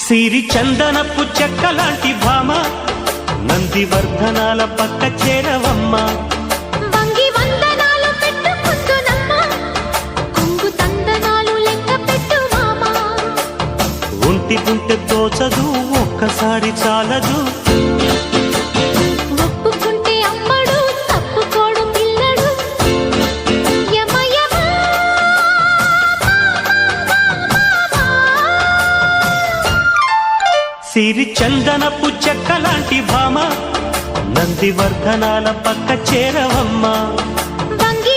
సిరి చందనపు చెక్కలాంటి భామ నందివర్ధనాల పక్క చేరవమ్మ. వంగి వందనాలు పెట్టుకుందునమ్మ కొంగు తందనాలు లెక్క పెట్టు మామ. ఒంటి గుంటె తోచదు ఒక్కసారి చాలదు ఒప్పుకుంటే అమ్మడు తప్పుకోడు పిల్లడు యమ యమ సిరి చందనపు చెక్కలాంటి భామ నందివర్ధనాల పక్క చేరవమ్మ. వంగి